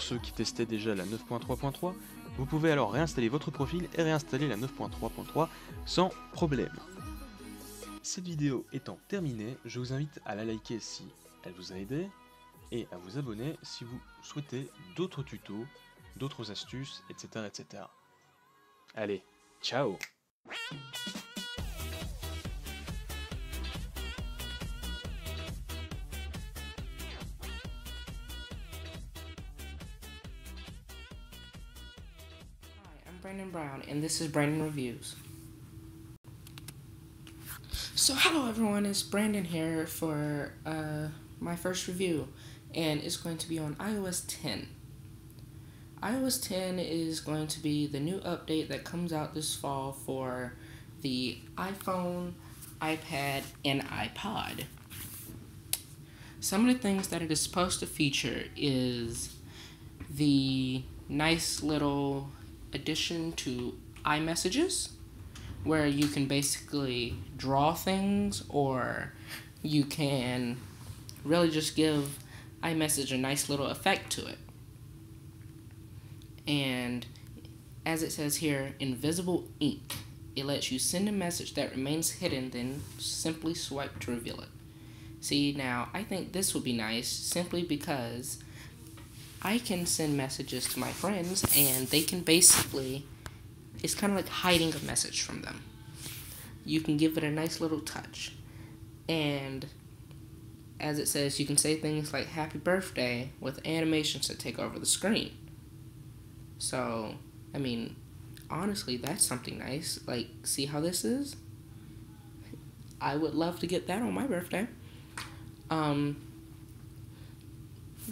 pour ceux qui testaient déjà la 9.3.3, vous pouvez alors réinstaller votre profil et réinstaller la 9.3.3 sans problème. Cette vidéo étant terminée, je vous invite à la liker si elle vous a aidé et à vous abonner si vous souhaitez d'autres tutos, d'autres astuces, etc. etc. Allez, ciao! I'm Brandon Brown, and this is Brandon Reviews. So, hello everyone, it's Brandon here for my first review, and it's going to be on iOS 10. iOS 10 is going to be the new update that comes out this fall for the iPhone, iPad, and iPod. Some of the things that it is supposed to feature is the nice little addition to iMessages, where you can basically draw things, or you can really just give iMessage a nice little effect to it. And as it says here, invisible ink. It lets you send a message that remains hidden, then simply swipe to reveal it. See, now, I think this would be nice simply because I can send messages to my friends, and they can basically, it's kind of like hiding a message from them. You can give it a nice little touch. And as it says, you can say things like happy birthday with animations that take over the screen. So, I mean, honestly, that's something nice. Like, see how this is? I would love to get that on my birthday.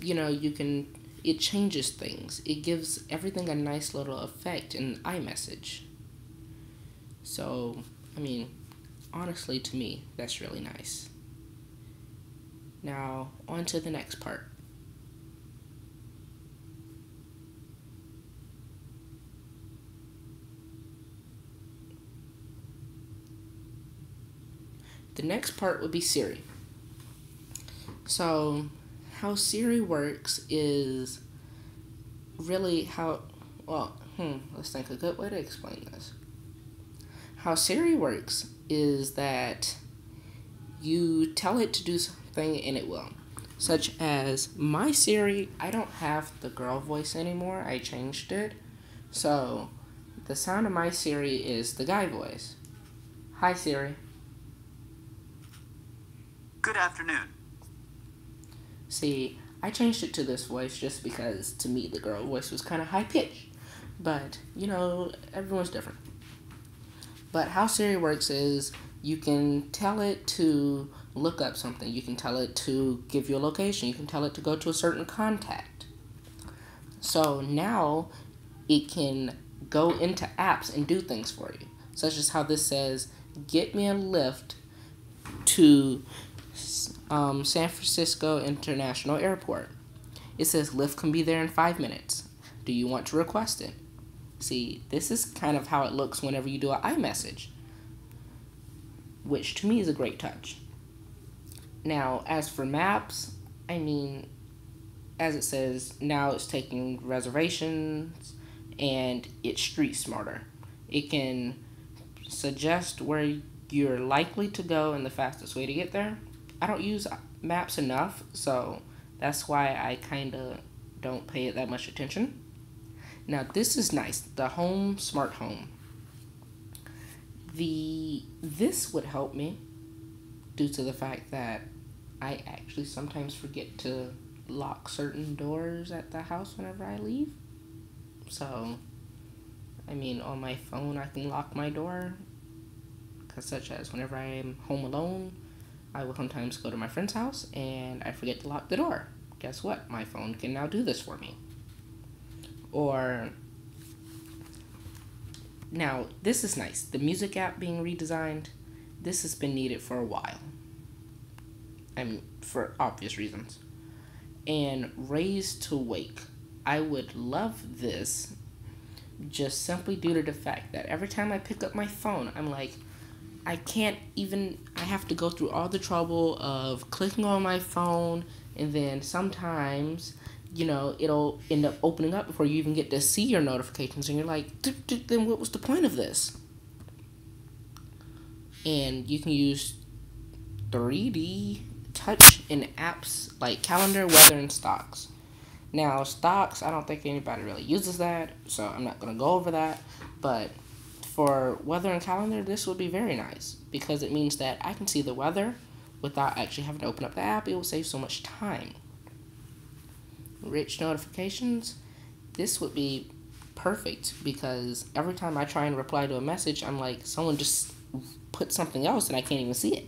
You know, it changes things. It gives everything a nice little effect in iMessage. So, I mean, honestly, to me, that's really nice. Now, on to the next part. The next part would be Siri. So, how Siri works is really let's think a good way to explain this. How Siri works is that you tell it to do something and it will. Such as my Siri, I don't have the girl voice anymore, I changed it. So, the sound of my Siri is the guy voice. Hi Siri. Good afternoon. See, I changed it to this voice just because, to me, the girl voice was kind of high-pitched. But, you know, everyone's different. But how Siri works is you can tell it to look up something. You can tell it to give you a location. You can tell it to go to a certain contact. So now it can go into apps and do things for you. Such as how this says, get me a lift to San Francisco International Airport. It says Lyft can be there in 5 minutes. Do you want to request it? See, this is kind of how it looks whenever you do an iMessage, which to me is a great touch. Now, as for maps, I mean, as it says, now it's taking reservations and it's street smarter. It can suggest where you're likely to go and the fastest way to get there. I don't use maps enough, so that's why I kind of don't pay it that much attention. Now, this is nice, the home, smart home. This would help me due to the fact that I actually sometimes forget to lock certain doors at the house whenever I leave. So, I mean, on my phone I can lock my door, such as whenever I am home alone, I will sometimes go to my friend's house and I forget to lock the door. Guess what? My phone can now do this for me. Or, now, this is nice. The music app being redesigned, this has been needed for a while. I mean, for obvious reasons. And Raise to Wake. I would love this just simply due to the fact that every time I pick up my phone, I'm like, I have to go through all the trouble of clicking on my phone, and then sometimes it'll end up opening up before you even get to see your notifications, and you're like, then what was the point of this? And you can use 3D touch in apps like calendar, weather, and stocks. Now, stocks, I don't think anybody really uses that, so I'm not going to go over that. But for weather and calendar, this would be very nice because it means that I can see the weather without actually having to open up the app. It will save so much time. Rich notifications, this would be perfect because every time I try and reply to a message, I'm like, someone just put something else and I can't even see it.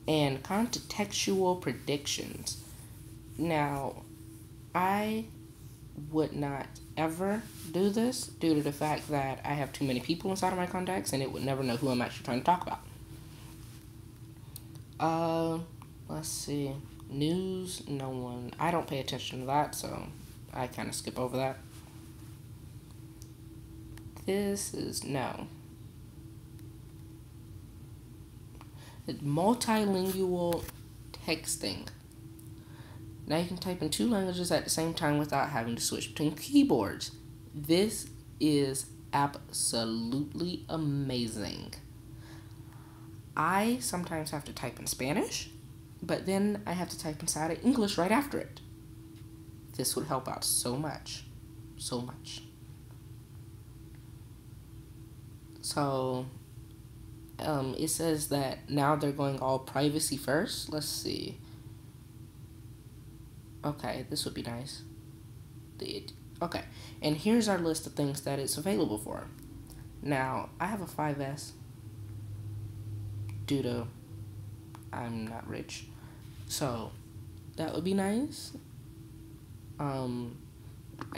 And contextual predictions. Now, I would not ever do this due to the fact that I have too many people inside of my contacts and it would never know who I'm actually trying to talk about. Let's see. News, no one. I don't pay attention to that, so I kind of skip over that. This is no. Multilingual texting. Now you can type in 2 languages at the same time without having to switch between keyboards. This is absolutely amazing. I sometimes have to type in Spanish, but then I have to type inside of English right after it. This would help out so much. So much. So, it says that now they're going all privacy first. Let's see. Okay, this would be nice. Okay, and here's our list of things that it's available for. Now, I have a 5S due to I'm not rich. So, that would be nice. I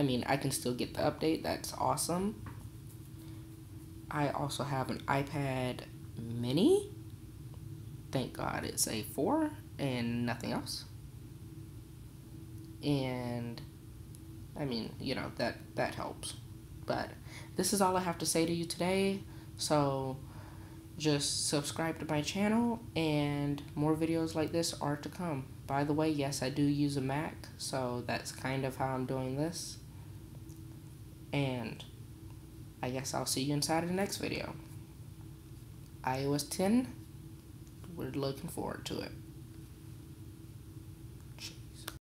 mean, I can still get the update. That's awesome. I also have an iPad mini. Thank God it's a 4 and nothing else. And I mean, that helps. But this is all I have to say to you today. So just subscribe to my channel and more videos like this are to come. By the way, yes, I do use a Mac, so that's kind of how I'm doing this. And I guess I'll see you inside of the next video. iOS 10, we're looking forward to it.